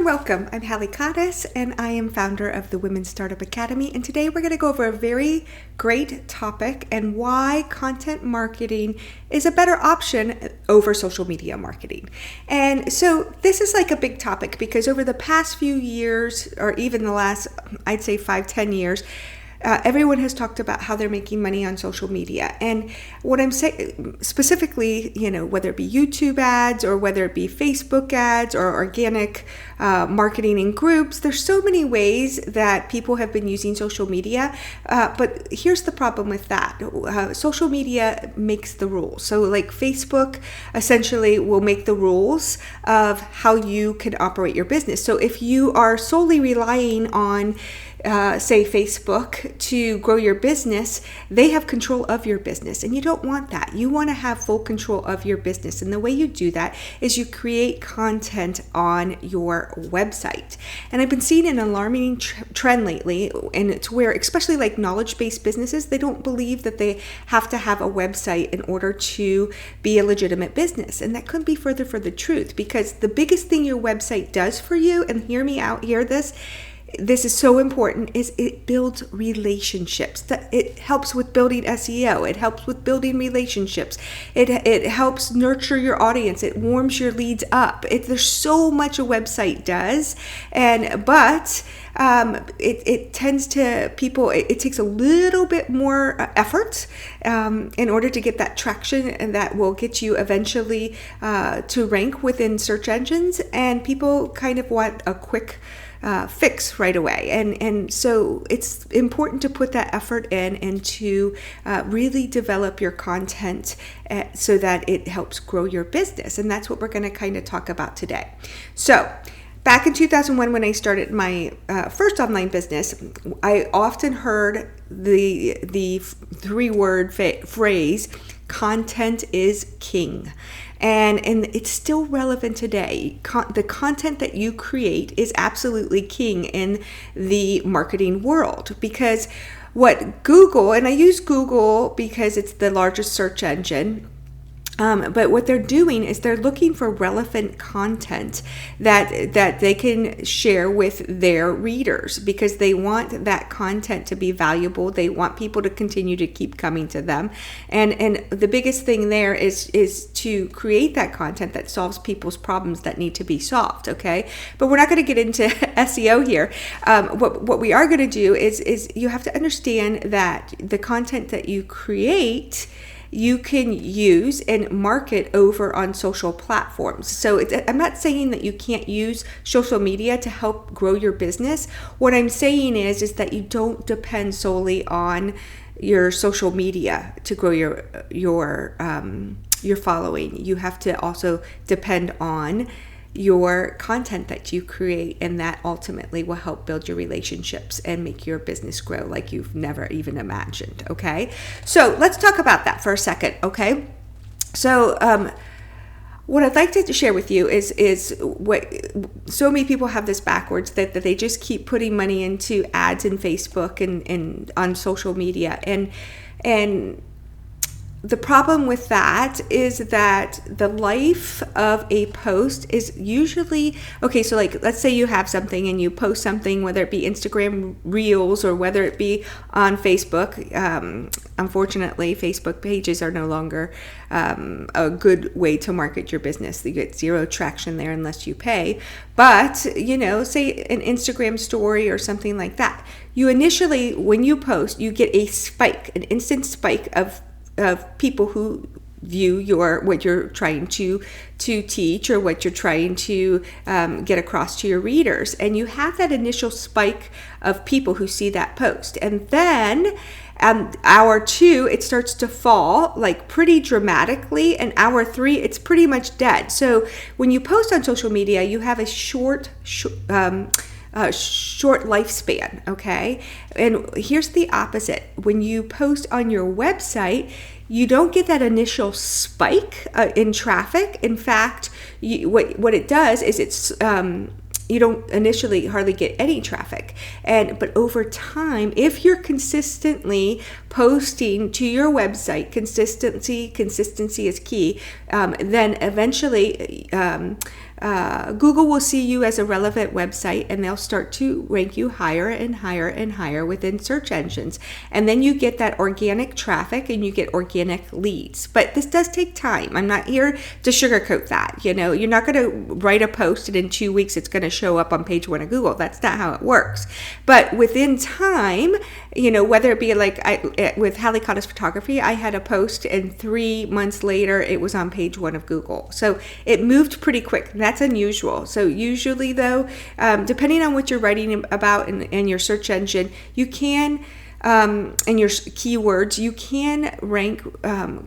welcome. I'm Hallie Cottis, and I am founder of the Women's Startup Academy. And today we're going to go over a very great topic and why content marketing is a better option over social media marketing. And so this is like a big topic because over the past few years, or even the last, I'd say 5-10 years, everyone has talked about how they're making money on social media. And what I'm saying specifically, whether it be YouTube ads or whether it be Facebook ads or organic marketing in groups, there's so many ways that people have been using social media. But here's the problem with that. Social media makes the rules. So like Facebook essentially will make the rules of how you can operate your business. So if you are solely relying on say Facebook to grow your business, they have control of your business, and you don't want that. You want to have full control of your business, and the way you do that is you create content on your website. And I've been seeing an alarming trend lately, and it's where especially like knowledge-based businesses, they don't believe that they have to have a website in order to be a legitimate business, and that couldn't be further from the truth, because the biggest thing your website does for you, and hear me out, hear this is so important, is it builds relationships. It helps with building SEO. It helps with building relationships. It helps nurture your audience. It warms your leads up. There's so much a website does, but it tends to people. It takes a little bit more effort in order to get that traction, and that will get you eventually to rank within search engines. And people kind of want a quick fix right away. And so it's important to put that effort in and to really develop your content so that it helps grow your business. And that's what we're going to kind of talk about today. So back in 2001, when I started my first online business, I often heard the 3-word phrase, content is king. And it's still relevant today. The content that you create is absolutely king in the marketing world, because what Google, and I use Google because it's the largest search engine, but what they're doing is they're looking for relevant content that they can share with their readers, because they want that content to be valuable. They want people to continue to keep coming to them. And the biggest thing there is to create that content that solves people's problems that need to be solved, okay? But we're not going to get into SEO here. What we are going to do is you have to understand that the content that you create, you can use and market over on social platforms. So I'm not saying that you can't use social media to help grow your business. What I'm saying is that you don't depend solely on your social media to grow your following. You have to also depend on your content that you create, and that ultimately will help build your relationships and make your business grow like you've never even imagined, okay? So let's talk about that for a second, okay? So what I'd like to share with you is what so many people have this backwards, that they just keep putting money into ads in Facebook and on social media, and the problem with that is that the life of a post is usually, okay, so like let's say you have something and you post something, whether it be Instagram Reels or whether it be on Facebook. Unfortunately, Facebook pages are no longer a good way to market your business. You get zero traction there unless you pay. But, say an Instagram story or something like that. You initially, when you post, you get a spike, an instant spike of people who view what you're trying to teach or what you're trying to get across to your readers. And you have that initial spike of people who see that post. And then hour 2, it starts to fall like pretty dramatically. And hour 3, it's pretty much dead. So when you post on social media, you have a short lifespan, okay? And here's the opposite. When you post on your website, you don't get that initial spike in traffic. In fact, what it does is you don't initially hardly get any traffic. But over time, if you're consistently posting to your website, consistency is key, then eventually Google will see you as a relevant website, and they'll start to rank you higher and higher and higher within search engines. And then you get that organic traffic and you get organic leads. But this does take time. I'm not here to sugarcoat that. You're not going to write a post and in 2 weeks it's going to show up on page 1 of Google. That's not how it works. But within time, whether it be like with Hallie Cottis Photography, I had a post and 3 months later it was on page 1 of Google. So it moved pretty quick. That's unusual. So usually though, depending on what you're writing about in your search engine, you can and your keywords, you can rank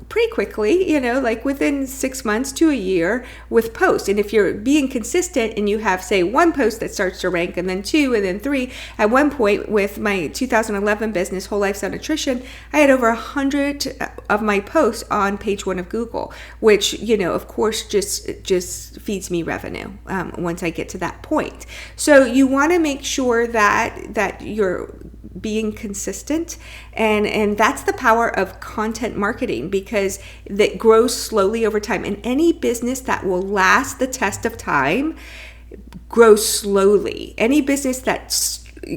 pretty quickly, like within 6 months to a year with posts. And if you're being consistent and you have, say, 1 post that starts to rank and then 2 and then 3, at one point with my 2011 business, Whole Lifestyle Nutrition, I had over 100 of my posts on page 1 of Google, which, of course, just feeds me revenue once I get to that point. So you want to make sure that you're being consistent, and that's the power of content marketing, because that grows slowly over time. And any business that will last the test of time grows slowly. Any business that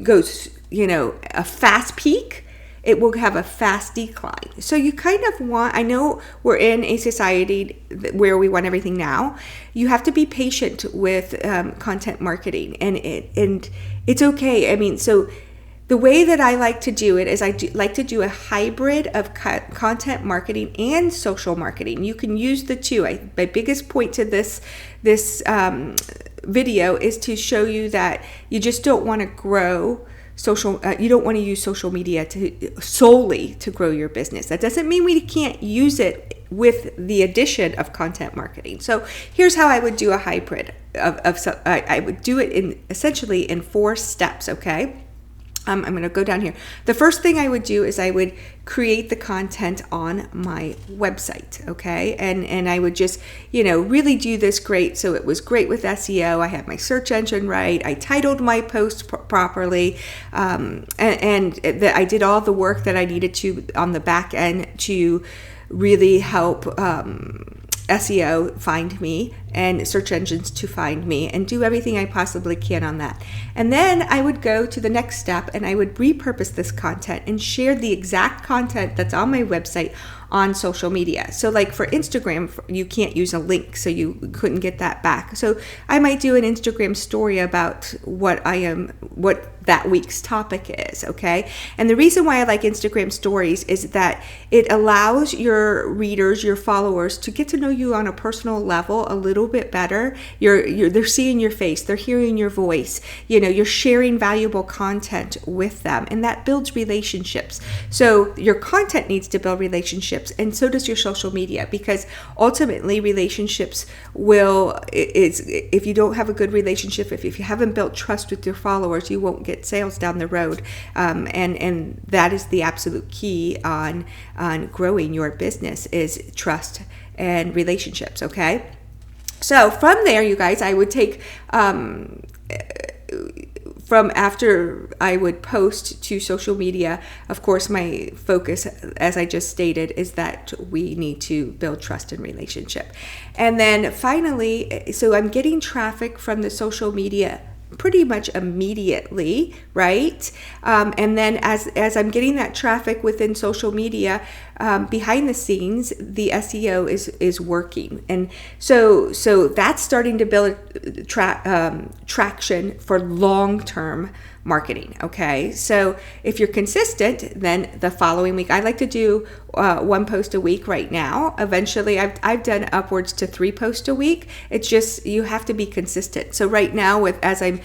goes, a fast peak, it will have a fast decline. So you kind of want, I know we're in a society where we want everything now. You have to be patient with content marketing, and it's okay. I mean, so the way that I like to do it is like to do a hybrid of content marketing and social marketing. You can use the two. My biggest point to this video is to show you that you just don't want to grow you don't want to use social media solely to grow your business. That doesn't mean we can't use it with the addition of content marketing. So here's how I would do a hybrid I would do it essentially in 4 steps, okay? I'm going to go down here. The first thing I would do is I would create the content on my website, okay? And I would just, really do this great. So it was great with SEO. I had my search engine right. I titled my post properly. And I did all the work that I needed to on the back end to really help SEO find me and search engines to find me, and do everything I possibly can on that. And then I would go to the next step and I would repurpose this content and share the exact content that's on my website on social media. So like for Instagram, you can't use a link, so you couldn't get that back. So I might do an Instagram story about what that week's topic is, okay? And the reason why I like Instagram stories is that it allows your readers, your followers, to get to know you on a personal level a little bit better. They're seeing your face, they're hearing your voice, you're sharing valuable content with them, and that builds relationships. So your content needs to build relationships, and so does your social media, because ultimately relationships if you don't have a good relationship, if you haven't built trust with your followers, you won't get sales down the road. And that is the absolute key on growing your business, is trust and relationships, okay? So from there, you guys, I would take from after I would post to social media, of course, my focus, as I just stated, is that we need to build trust and relationship. And then finally, so I'm getting traffic from the social media pretty much immediately, right? And then as I'm getting that traffic within social media, behind the scenes, the SEO is working, and so that's starting to build traction for long-term marketing. Okay, so if you're consistent, then the following week, I like to do 1 post a week right now. Eventually, I've done upwards to 3 posts a week. It's just you have to be consistent. So right now, as I'm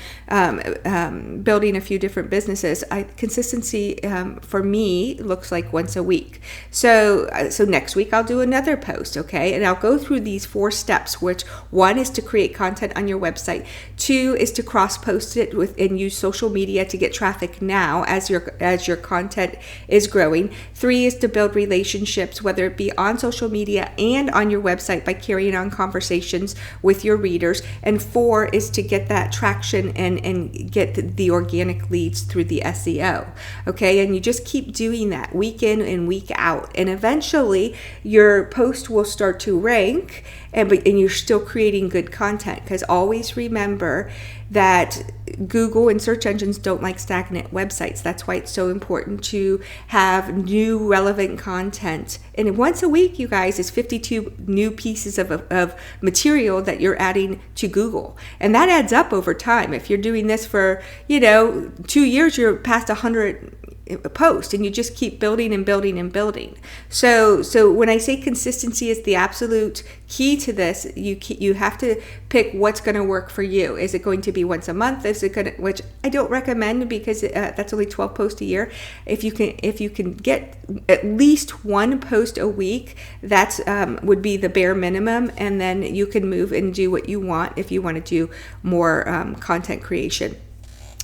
building a few different businesses, consistency for me looks like once a week. So next week I'll do another post, okay? And I'll go through these 4 steps, which 1 is to create content on your website. 2 is to cross-post it and use social media to get traffic now as your content is growing. 3 is to build relationships, whether it be on social media and on your website, by carrying on conversations with your readers. And 4 is to get that traction and get the organic leads through the SEO. Okay, and you just keep doing that week in and week out, and eventually your post will start to rank, and you're still creating good content. Because always remember that Google and search engines don't like stagnant websites. That's why it's so important to have new relevant content. And once a week, you guys, is 52 new pieces of material that you're adding to Google. And that adds up over time. If you're doing this for, 2 years, you're past 100 post, and you just keep building and building and building. So when I say consistency is the absolute key to this, you have to pick what's going to work for you. Is it going to be once a month? Is it going to, which I don't recommend, because that's only 12 posts a year. If you can get at least one post a week, that's would be the bare minimum, and then you can move and do what you want if you want to do more content creation.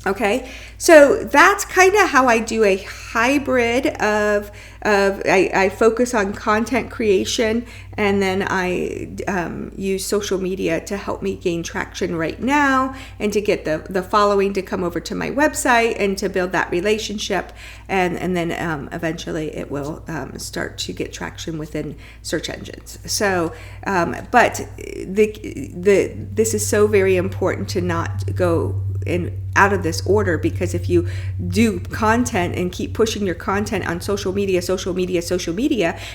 Okay, so that's kind of how I do a hybrid of I focus on content creation, and then I use social media to help me gain traction right now, and to get the following to come over to my website, and to build that relationship, and then eventually it will start to get traction within search engines. So, but this is so very important to not go out of this order, because if you do content and keep pushing your content on social media,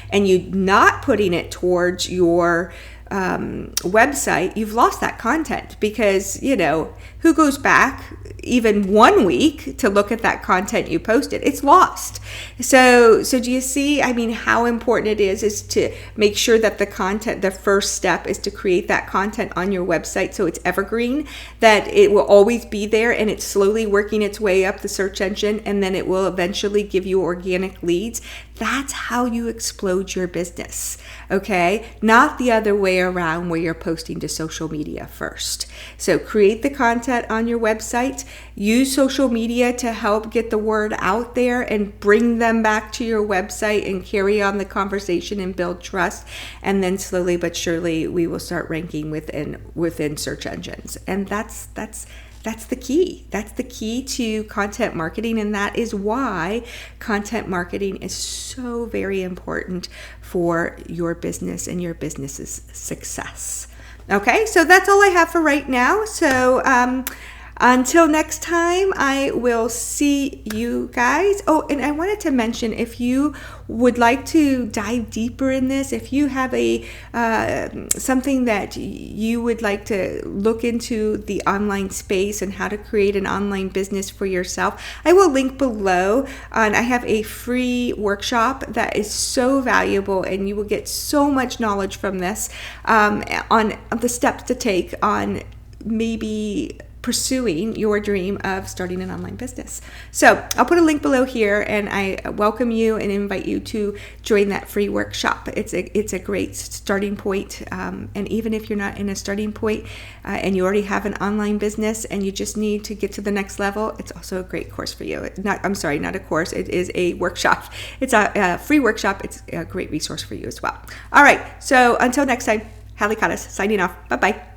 and you're not putting it towards your website, you've lost that content, because who goes back even 1 week to look at that content you posted? It's lost. So do you see, how important it is to make sure that the first step is to create that content on your website, so it's evergreen, that it will always be there, and it's slowly working its way up the search engine, and then it will eventually give you organic leads. That's how you explode your business, okay? Not the other way around, where you're posting to social media first. So create the content on your website, use social media to help get the word out there, and bring them back to your website, and carry on the conversation and build trust. And then slowly but surely we will start ranking within search engines. And that's the key. That's the key to content marketing, and that is why content marketing is so very important for your business and your business's success. Okay, so that's all I have for right now. So until next time, I will see you guys. Oh, and I wanted to mention, if you would like to dive deeper in this, if you have something that you would like to look into the online space and how to create an online business for yourself, I will link below. I have a free workshop that is so valuable, and you will get so much knowledge from this on the steps to take on maybe pursuing your dream of starting an online business. So I'll put a link below here, and I welcome you and invite you to join that free workshop. It's a great starting point, and even if you're not in a starting point and you already have an online business and you just need to get to the next level, it's also a great course for you. Not a course, it is a workshop. It's a free workshop. It's a great resource for you as well. All right, so until next time, Hallie Cottis signing off. Bye-bye.